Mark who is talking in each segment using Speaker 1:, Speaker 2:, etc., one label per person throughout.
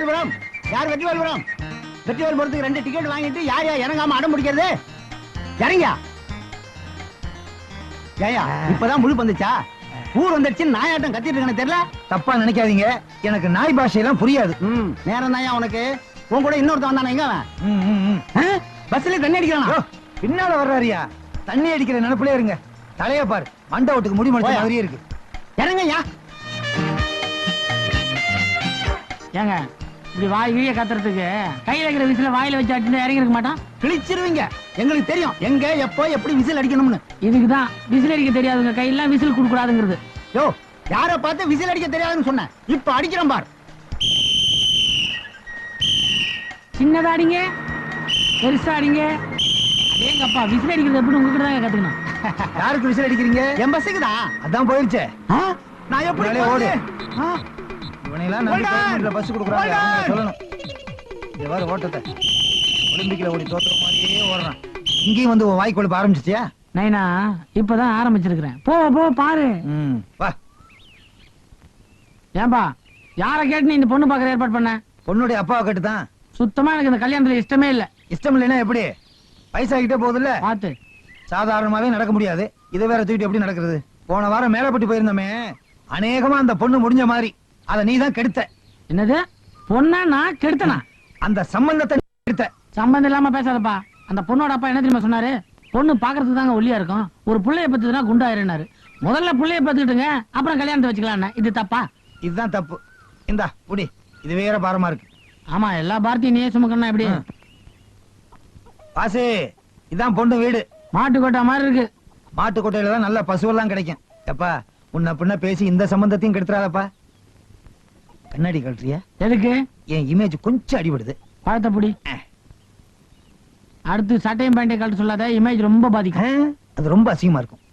Speaker 1: வெற்றிவேல்புரம் யார் வெற்றிவேல்புரம்? வெற்றிவேல்புரத்துக்கு 2 டிக்கெட் வாங்கிட்டு யார் இறங்காம அடம் பிடிக்கிறது? இறங்கியா? ஏயா இப்பதான் முழு வந்துச்சா? ஊர் வந்துருச்சு நாயாட்டம் கத்திட்டு இருக்கேன்னு தெரியல.
Speaker 2: தப்பா நினைக்காதீங்க, எனக்கு நாய் பாஷையெல்லாம் புரியாது.
Speaker 1: நேரம் தாயா உனக்கு. உன் கூட இன்னொருத்தன் வந்தானே, எங்க அவன்? பஸ்ல தண்ணி அடிக்கிறானா?
Speaker 2: பின்னால வர்றாரியா? தண்ணி அடிக்கிற நினைப்புல இருங்க. தலைய பாரு, மண்டை ஓட்டுக்கு முடி மடிச்ச மாதிரியே இருக்கு.
Speaker 1: இறங்கய்யா.
Speaker 3: ஏங்க இப்படி வாய் வீய கத்துறதுக்கு கையில இருக்கிற விசில வாயில வச்சு அடிச்சு இறங்கி இருக்க மாட்டான்?
Speaker 1: கிழிச்சிருவீங்க. எங்களுக்கு தெரியும் எங்க எப்போ எப்படி விசில் அடிக்கணும்னு.
Speaker 3: இதுக்குதான் விசில் அடிக்க தெரியாதுங்க கையெல்லாம் விசில் கொடுக்க கூடாதுங்கிறது.
Speaker 1: யோ, யார பார்த்து விசில் அடிக்க தெரியாதுன்னு சொன்னேன், இப்ப அடிக்கிறோம் பார்.
Speaker 3: சின்னதா அடிங்க, பெருசா அடிங்க. அதேங்கப்பா விசில் அடிக்கிறது எப்படி உங்ககிட்ட தான் கத்துக்கணும்.
Speaker 2: யாருக்கு விசில் அடிக்கிறீங்க?
Speaker 1: என் பஸ்ஸுக்கு தான்.
Speaker 2: அதான் போயிருச்சே.
Speaker 1: நான் எப்படி
Speaker 2: ஓடு.
Speaker 1: ஆ?
Speaker 2: இவனையெல்லாம் நம்பி பஸ் கொடுக்குறாங்க, சொல்லணும். எவ்வாறு ஓட்டத்தை ஒலிம்பிக்ல ஓடி தோத்துற மாதிரியே ஓடுறான். இங்கேயும் வந்து வாய் கொழுப்ப ஆரம்பிச்சிச்சியா?
Speaker 3: நைனா இப்பதான் ஆரம்பிச்சிருக்கிறேன். போ போ பாரு.
Speaker 2: வா.
Speaker 3: ஏன்பா யார கேட்டு நீ இந்த பொண்ணு பாக்குற ஏற்பாடு பண்ண?
Speaker 2: பொண்ணுடைய அப்பாவை கேட்டுதான்.
Speaker 3: சுத்தமா எனக்கு இந்த கல்யாணத்துல இஷ்டமே இல்ல.
Speaker 2: இஷ்டம் இல்லைன்னா எப்படி? பைசாகிட்டே போகுதுல்ல,
Speaker 3: பாத்து.
Speaker 2: சாதாரணமாவே நடக்க முடியாது. இதை வேற தூக்கிட்டு எப்படி நடக்கிறது? போன வாரம் மேலப்பட்டு போயிருந்தோமே, அநேகமா அந்த பொண்ணு முடிஞ்ச மாதிரி. அத நீ தான் கெடுத்த.
Speaker 3: என்னது? பொண்ணா நான் கெடுத்தனா?
Speaker 2: அந்த சம்பந்தத்தை கெடுத்த.
Speaker 3: சம்பந்தம் இல்லாம பேசாதப்பா. அந்த பொண்ணோட அப்பா என்ன தெரியுமா சொன்னாரு? பொண்ணு பாக்குறதுக்கு தாங்க ஒல்லியா இருக்கும், ஒரு புள்ளைய பத்துனா குண்டாயிருனாரு. முதல்ல புள்ளைய பத்துக்கிட்டுங்க, அப்புறம் கல்யாணத்தை வச்சுக்கலாம். இது தப்பா?
Speaker 2: இதுதான் தப்பு. இந்தா புடி, இது வேற பாரமா இருக்கு.
Speaker 3: ஆமா, எல்லா பாரத்தையும் நீயே சுமக்கணும். எப்படி
Speaker 2: பாசே? இதான் பொண்ணு வீடு.
Speaker 3: மாட்டுக்கோட்டை மாதிரி இருக்கு.
Speaker 2: மாட்டுக்கோட்டையில தான் நல்ல பசுவெல்லாம் கிடைக்கும். எப்பா உன்ன பின்ன பேசி இந்த சம்பந்தத்தையும் கெடுத்துறாதப்பா. கண்ணாடி கழட்டுறியா?
Speaker 3: எதுக்கு?
Speaker 2: என் இமேஜ் கொஞ்சம் அடிபடுது.
Speaker 3: பழத்தை புடி. அடுத்து சட்டையும் பேண்டையும் கழட்ட சொல்லாத, இமேஜ் ரொம்ப பாதிக்கும்.
Speaker 2: அது ரொம்ப அசிங்கமா இருக்கும்.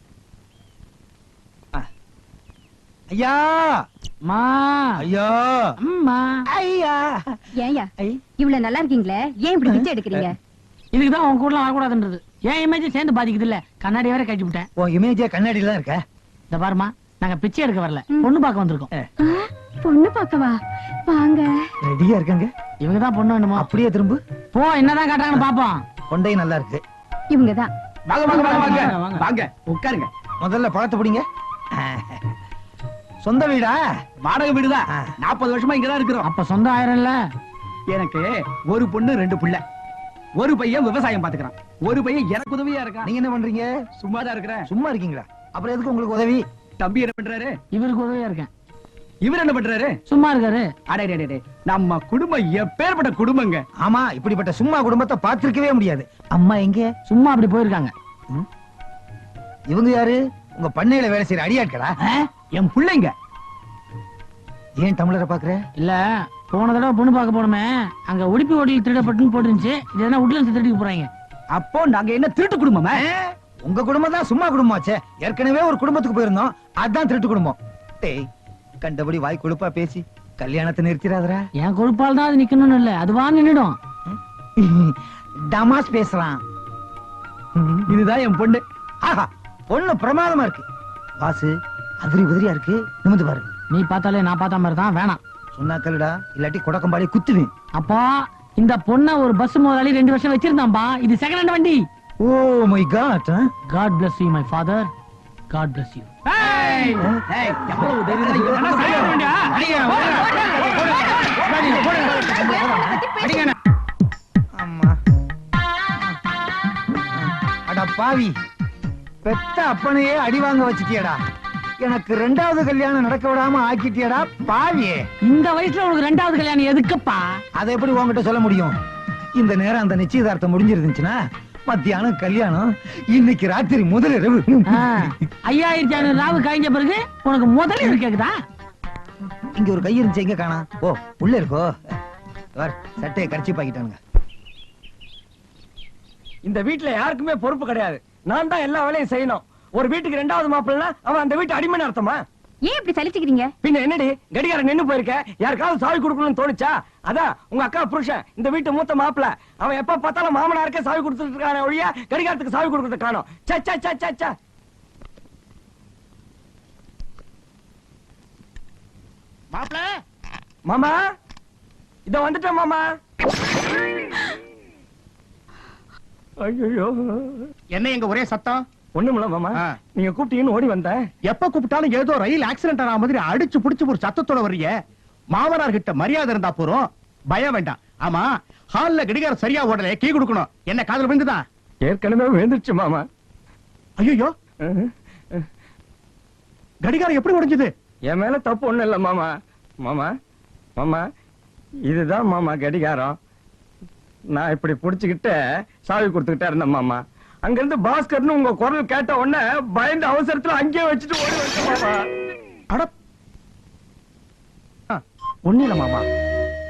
Speaker 2: ஐயா
Speaker 3: மா
Speaker 2: ஐயா
Speaker 3: அம்மா
Speaker 2: ஐயா.
Speaker 4: ஏயா இவ்வளவு நல்லா இருக்கீங்களே, ஏன் இப்படி பிச்சை எடுக்கிறீங்க?
Speaker 3: இதுக்குதான் உன் கூட வரக்கூடாதுன்றது. ஏன் இமேஜ் சேர்ந்து பாதிக்குது இல்ல? கண்ணாடி வேற கழிச்சு விட்டேன்.
Speaker 2: உன் இமேஜே கண்ணாடியில தான் இருக்க.
Speaker 3: இந்த பாருமா, நாங்க பிச்சை எடுக்க வரல, பொண்ணு பார்க்க வந்திருக்கோம்.
Speaker 4: பொண்ணு பார்க்கவா? வாங்க.
Speaker 2: ரெடியா இருக்காங்க.
Speaker 3: இவங்க தான் பொண்ணு வேணுமா?
Speaker 2: அப்படியே திரும்ப
Speaker 3: போ, என்னதான் காட்டுறாங்கன்னு பாப்போம்.
Speaker 2: கொண்டை நல்லா இருக்கு.
Speaker 4: இவங்கதான்.
Speaker 1: வாங்க வாங்க வாங்க வாங்க வாங்க, உட்காருங்க.
Speaker 2: முதல்ல பழத்தை பிடிங்க. சொந்த வீடா?
Speaker 1: வாடகை வீடுதான். 40 வருஷமா இங்கதான் இருக்கிறோம்.
Speaker 3: அப்ப சொந்த ஆயிரம்ல.
Speaker 1: எனக்கு ஒரு பொண்ணு 2 பிள்ளை. ஒரு பையன் விவசாயம் பாத்துக்கிறான், ஒரு பையன் எனக்கு உதவியா இருக்கான்.
Speaker 2: நீங்க என்ன பண்றீங்க?
Speaker 1: சும்மா தான் இருக்கிறேன்.
Speaker 2: சும்மா இருக்கீங்களா? அப்புறம் எதுக்கு உங்களுக்கு உதவி?
Speaker 1: தம்பி என்ன பண்றாரு?
Speaker 3: இவருக்கு உதவியா இருக்கேன்.
Speaker 1: இவர் என்ன பண்றாரு?
Speaker 3: சும்மா இருக்காரு.
Speaker 1: அடே, நம்ம குடும்பம் எப்பேற்பட்ட குடும்பங்க.
Speaker 2: ஆமா, இப்படிப்பட்ட சும்மா குடும்பத்தை பார்த்திருக்கவே முடியாது. அம்மா எங்க?
Speaker 3: சும்மா அப்படி போயிருக்காங்க.
Speaker 2: இவங்க யாரு? உங்க பண்ணையில வேலை செய்யற அடியாட்களா?
Speaker 1: என் பிள்ளைங்க.
Speaker 2: ஏன் தமிழரை பாக்குற?
Speaker 3: இல்ல, போன தடவை பொண்ணு பார்க்க போனோமே, அங்க உடுப்பி ஓட்டில் திருடப்பட்டுன்னு போட்டுருந்துச்சு. இது என்ன உட்லன்ஸ் திருடிக்கு போறாங்க.
Speaker 1: அப்போ நாங்க என்ன திருட்டு குடும்பமா?
Speaker 2: உங்க குடும்பம் தான் சும்மா குடும்பமாச்சே. ஏற்கனவே ஒரு குடும்பத்துக்கு போயிருந்தோம், அதான் திருட்டு குடும்பம். டேய், கண்டபடி வாய் கொழுப்பா பேசி கல்யாணத்தை நிறுத்திடாதரா.
Speaker 3: என் கொழுப்பால் தான் அது நிக்கணும்னு இல்ல, அதுவா நின்னுடும்.
Speaker 2: டமாஸ் பேசுறான்.
Speaker 1: இதுதான் என் பொண்ணு.
Speaker 2: ஆஹா, பொண்ணு பிரமாதமா இருக்கு. வாசு அதிரி உதிரியா இருக்கு, நிமிந்து பாரு.
Speaker 3: நீ பார்த்தாலே நான் பார்த்த மாதிரி தான். வேணாம்
Speaker 2: சொன்னா கல்லுடா, இல்லாட்டி குடக்கம்பாடி குத்துவேன்.
Speaker 3: அப்பா, இந்த பொண்ண ஒரு பஸ் முதலாளி 2 வருஷம் வச்சிருந்தான்பா. இது செகண்ட் ஹேண்ட் வண்டி.
Speaker 2: Oh my god.
Speaker 3: God bless you my father. God bless you.
Speaker 1: ஏய், எவ்வளவு தைரியம் தான் இவன். என்ன செய்ய வேண்டியா? அடிங்க.
Speaker 2: அம்மா, அட பாவி, பெத்த அப்பனையே அடி வாங்க வச்சிட்டியடா. எனக்கு 2வது கல்யாணம் நடக்க விடாம ஆக்கிட்டியடா பாவியே.
Speaker 3: இந்த வயசுல உனக்கு 2வது கல்யாணம் எதுக்குப்பா?
Speaker 2: அதை எப்படி உன்கிட்ட சொல்ல முடியும்? இந்த நேரம் அந்த நிச்சயதார்த்தம் முடிஞ்சிருந்துச்சுன்னா மத்தியானம் கல்யாணம், இன்னைக்கு ராத்திரி முதலிரவு.
Speaker 3: 5500 ராவு கழிஞ்ச பிறகு உனக்கு முதலிரவு கேக்குதா?
Speaker 2: இங்க ஒரு கை இருந்துச்சு, எங்க காணா? ஓ, உள்ள இருக்கோ. சட்டையை கடிச்சு பாக்கிட்டானுங்க.
Speaker 5: இந்த வீட்டுல யாருக்குமே பொறுப்பு கிடையாது. நான் தான் எல்லா வேலையும் செய்யணும். ஒரு வீட்டுக்கு 2வது மாப்பிள்ளை, அவன் அந்த வீட்டு அடிமை அர்த்தமா?
Speaker 4: ஏன் இப்படி சலிச்சுக்கிறீங்க?
Speaker 5: பின்ன என்னடி, கடிகாரம் நின்னு போயிருக்க, யாருக்காவது சாவி கொடுக்கணும்னு தோணுச்சா? அதான் உங்க அக்கா புருஷன், இந்த வீட்டு மூத்த மாப்பிள்ளை. அவன் எப்ப பார்த்தாலும் மாமனாருக்கே சாவி கொடுத்துட்டு இருக்கான ஒழிய கடிகாரத்துக்கு சாவி கொடுக்கறது காணோம். சச்சா.
Speaker 1: மாப்பிள,
Speaker 5: மாமா, இத வந்துட்டேன் மாமா. ஐயோ,
Speaker 1: என்ன எங்க ஒரே சத்தம்?
Speaker 5: ஒண்ணுமில்ல மாமா.
Speaker 1: ஆ.
Speaker 5: நீங்க கூப்பிட்டீங்கன்னு ஓடி வந்தேன்.
Speaker 1: எப்ப கூப்பிட்டாலும் ஏதோ ரயில் ஆக்சிடென்ட் ஆன மாதிரி அடிச்சு புடிச்சு ஒரு சத்தத்தோட வர்றீங்க. மாமனார் கிட்ட மரியாதை இருந்தா போறோம், பயம் வேண்டாம். ஆமா, ஹால்ல கடிகாரம் சரியா ஓடல, கீ கொடுக்கணும். என்ன காதுல விழுந்துதா?
Speaker 5: ஏற்கனவே விழுந்துருச்சு மாமா.
Speaker 1: ஐயோ, கடிகாரம் எப்படி உடைஞ்சது?
Speaker 5: என் மேல தப்பு ஒண்ணும் இல்ல மாமா. மாமா மாமா, இதுதான் மாமா கடிகாரம். நான் இப்படி புடிச்சுக்கிட்டு சாவி கொடுத்துக்கிட்டே இருந்தேன் மாமா. அங்க இருந்து பாஸ்கர்னு உங்க குரல் கேட்ட உடனே பயந்த அவசரத்துல அங்கேயே வச்சுட்டு ஓடி வந்துட்டேன் மாமா.
Speaker 1: அட, ஒண்ணு இல்ல மாமா,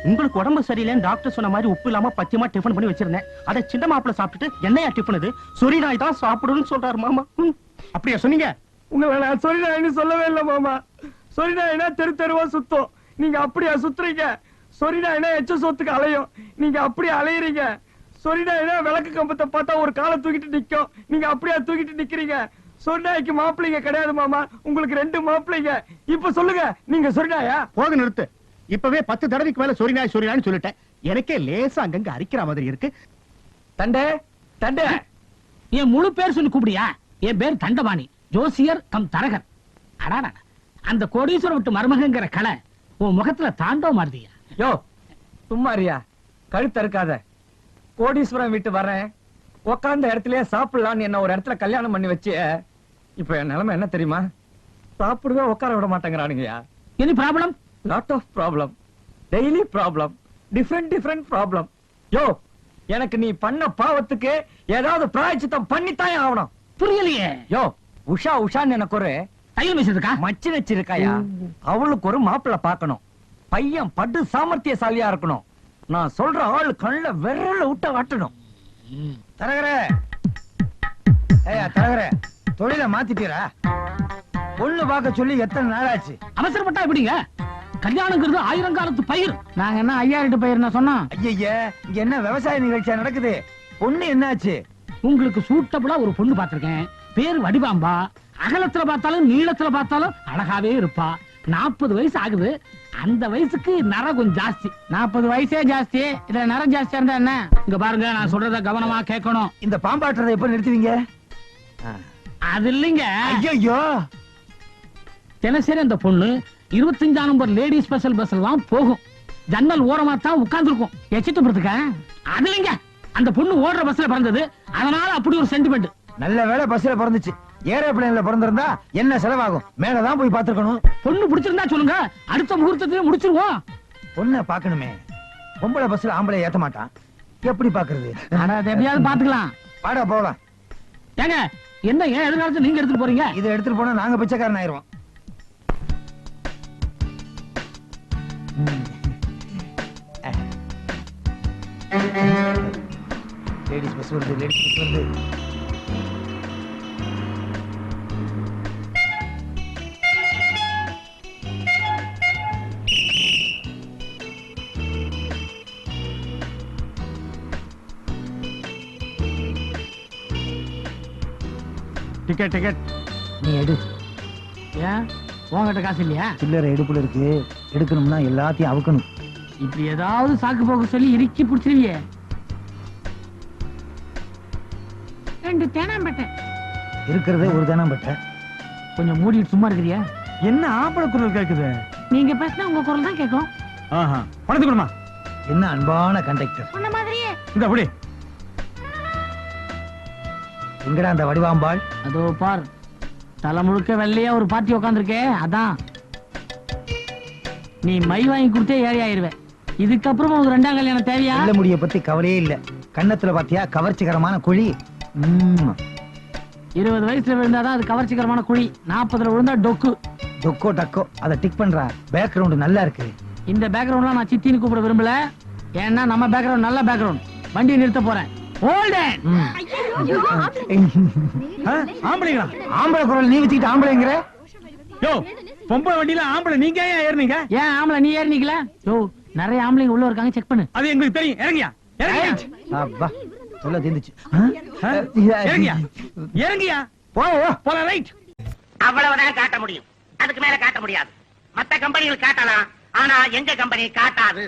Speaker 1: உங்களுக்கு உடம்பு சரியில்லைன்னு டாக்டர் சொன்ன மாதிரி உப்பு இல்லாம பச்சையமா டிஃபன் பண்ணி வச்சிருந்தேன். அதை சின்ன மாப்பிள்ள சாப்பிட்டுட்டு என்னையா டிஃபன் இது, சொரி நாய் தான் சாப்பிடுன்னு சொல்றாரு மாமா. அப்படியா சொன்னீங்க?
Speaker 5: உங்களை நான் சொரிநாயின்னு சொல்லவே இல்ல மாமா. சொரிநாயினா தெரு தெருவா சுத்தம், நீங்க அப்படியா சுத்துறீங்க? சொரிநாயினா எச்ச சொத்துக்கு அலையும், நீங்க அப்படியே அலையறீங்க. சொரிநாயினா விளக்கு கம்பத்தை பார்த்தா ஒரு காலை தூக்கிட்டு நிக்கும், நீங்க அப்படியே தூக்கிட்டு நிக்கிறீங்க. சொரிநாய்க்கு மாப்பிள்ளைங்க கிடையாது மாமா, உங்களுக்கு 2 மாப்பிள்ளைங்க. இப்ப சொல்லுங்க, நீங்க சொரிநாயா?
Speaker 1: போக நிறுத்து. இப்பவே 10 தடவைக்கு மேல சொரி நாய்னு சொல்லிட்டேன். எனக்கே லேசா அங்கங்க அரிக்கிற மாதிரி இருக்கு.
Speaker 5: தண்டே தண்டே.
Speaker 3: என் முழு பேர் சொல்லி கூப்பிடியா? என் பேர் தண்டபாணி, ஜோசியர் கம் தரகர். அடாடா, அந்த கோடீஸ்வரம் விட்டு மருமகங்கிற கலை உன் முகத்துல தாண்டவ மாறுதியா?
Speaker 5: யோ சும்மாரியா, கழுத்து இருக்காத. கோடீஸ்வரன் வீட்டு வரேன், உக்காந்த இடத்துலயே சாப்பிடலான்னு என்ன ஒரு இடத்துல கல்யாணம் பண்ணி வச்சு, இப்ப என் நிலைமை என்ன தெரியுமா? சாப்பிடுவே உட்கார விட மாட்டேங்கிறானுங்கயா.
Speaker 3: Any problem?
Speaker 5: Lot of problem, daily problem, different problem. Yo, எனக்கு நீ பண்ண பாவத்துக்கு ஏதாவது பிராயச்சித்தம் பண்ணித்தான் ஆகணும்.
Speaker 3: புரியலையே.
Speaker 5: யோ, உஷா உஷான்னு எனக்கு ஒரு
Speaker 3: தையல் மிஷின் இருக்கா?
Speaker 5: மச்சி வச்சிருக்காயா? அவளுக்கு ஒரு மாப்பிள்ளை பார்க்கணும். பையன் படு சாமர்த்தியசாலியா இருக்கணும். நான் சொல்ற ஆள் கண்ணுல விரல விட்ட காட்டணும்.
Speaker 2: தரகரே, ஏய்யா தரகரே, தொழில மாத்திட்டீரா? பொண்ணு பார்க்க சொல்லி எத்தனை நாள் ஆச்சு?
Speaker 3: அவசரப்பட்டா எப்படிங்க? கல்யாணங்கிறது 1000 காலத்து பயிர். நாங்க என்ன 5000 பயிர் சொன்னோம்?
Speaker 2: ஐயய்ய, இங்க என்ன விவசாய நிகழ்ச்சியா நடக்குது? பொண்ணு என்னாச்சு?
Speaker 3: உங்களுக்கு சூட்டபிளா ஒரு பொண்ணு பார்த்திருக்கேன். பேர் வடிவாம்பா. அகலத்துல பார்த்தாலும் நீளத்துல பார்த்தாலும் அழகாவே இருப்பா. 40 வயசு ஆகுது. அந்த வயசுக்கு நரை கொஞ்சம் ஜாஸ்தி. 40 வயசே ஜாஸ்தி, இதுல நரை ஜாஸ்தியா இருந்தா என்ன? இங்க பாருங்க, நான் சொல்றத கவனமா கேட்கணும்.
Speaker 2: இந்த பாம்பாட்டுறதை எப்ப நிறுத்துவீங்க?
Speaker 3: அது இல்லைங்க.
Speaker 2: ஐயோ,
Speaker 3: தினசரி அந்த பொண்ணு 25 நம்பர் லேடி ஸ்பெஷல் பஸ்ல தான் போகும். ஜன்னல் ஓரமா தான் உட்கார்ந்துருக்கும். எச்சிட்டு போறதுக்க அது இல்லைங்க. அந்த பொண்ணு ஓடுற பஸ்ல பிறந்தது, அதனால அப்படி ஒரு சென்டிமெண்ட்.
Speaker 2: நல்ல வேளை பஸ்ல பிறந்துச்சு. ஏரோப்ளேன்ல பிறந்திருந்தா என்ன செலவாகும்? மேலதான் போய் பாத்துக்கணும்.
Speaker 3: பொண்ணு பிடிச்சிருந்தா சொல்லுங்க, அடுத்த முகூர்த்தத்திலே முடிச்சிருவோம்.
Speaker 2: பொண்ணை பாக்கணுமே. பொம்பளை பஸ்ல ஆம்பளை ஏத்த மாட்டான், எப்படி பாக்குறது?
Speaker 3: ஆனா அது எப்படியாவது பாத்துக்கலாம்.
Speaker 2: பாடா போகலாம்.
Speaker 3: ஏங்க, என்ன ஏன் எதிர்காலத்துல நீங்க எடுத்துட்டு போறீங்க?
Speaker 2: இதை எடுத்துட்டு போனா நாங்க பிச்சைக்காரன் ஆயிருவோம். லேடிஸ் பஸ் வருது, லேடிஸ் பஸ் வருது.
Speaker 1: Ticket ticket.
Speaker 2: நீ எடு.
Speaker 3: ஏன் உங்ககிட்ட காசு இல்லையா?
Speaker 2: சில்லறை எடுப்புல இருக்கு, எடுக்கணும்னா எல்லாத்தையும் அவுக்கணும்.
Speaker 3: இப்படி ஏதாவது சாக்கு போக்கு சொல்லி இறுக்கி பிடிச்சிருவியே. 2 தேனாம்பேட்டை.
Speaker 2: இருக்கிறதே ஒரு தானம் பட்ட.
Speaker 3: கொஞ்சம் மூடிட்டு சும்மா இருக்கிறியா?
Speaker 1: என்ன ஆம்பளை குரல் கேக்குது?
Speaker 3: நீங்க பேசினா உங்க குரல் தான் கேட்கும்.
Speaker 1: ஆஹா, பணத்து கொடுமா.
Speaker 2: என்ன அன்பான கண்டக்டர்.
Speaker 3: உன்ன மாதிரியே.
Speaker 1: இந்த அப்படி
Speaker 2: எங்கடா அந்த வடிவாம்பாள்?
Speaker 3: அதோ பார், தலை முழுக்க வெள்ளையா ஒரு பார்ட்டி உட்காந்துருக்கே, அதான். நீ மை வாங்கி கொடுத்தே ஏழை ஆயிருவே. இதுக்கப்புறம் உனக்கு 2ஆம் கல்யாணம் தேவையா?
Speaker 2: நல்ல முடிய பத்தி கவலையே இல்ல. கன்னத்துல பாத்தியா கவர்ச்சிகரமான குழி.
Speaker 3: 20 வயசுல விழுந்தாதான் அது கவர்ச்சிகரமான குழி. 40ல விழுந்தா டொக்கு.
Speaker 2: டொக்கோ டக்கோ, அதை டிக் பண்றா. பேக்ரவுண்ட் நல்லா இருக்கு.
Speaker 3: இந்த பேக்ரவுண்ட்லாம் நான் சித்தின்னு கூப்பிட விரும்பல. ஏன்னா நம்ம பேக்ரவுண்ட் நல்ல பேக்ரவுண்ட். வண்டியை நிறுத்த போறேன். ஹோல்டன்.
Speaker 1: ஆம்பளைங்களா?
Speaker 2: ஆம்பளை குரல் நீ வச்சுக்கிட்டு ஆம்பளைங்கிற?
Speaker 1: யோ, பொம்பளை வண்டியில ஆம்பளை நீங்க ஏன் ஏறினீங்க?
Speaker 3: ஏன் ஆம்பளை நீ ஏறினீங்களா? யோ, நிறைய ஆம்பளைங்க உள்ள இருக்காங்க, செக் பண்ணு.
Speaker 1: அது எங்களுக்கு தெரியும். இறங்கியா இறங்கியா
Speaker 2: அப்பா, சொல்ல தீந்துச்சு.
Speaker 1: இறங்கியா இறங்கியா போல. ரைட்.
Speaker 6: அவ்வளவுதான் காட்ட முடியும், அதுக்கு மேல காட்ட முடியாது. மத்த கம்பெனிகள் காட்டலாம், ஆனா எங்க கம்பெனி காட்டாது.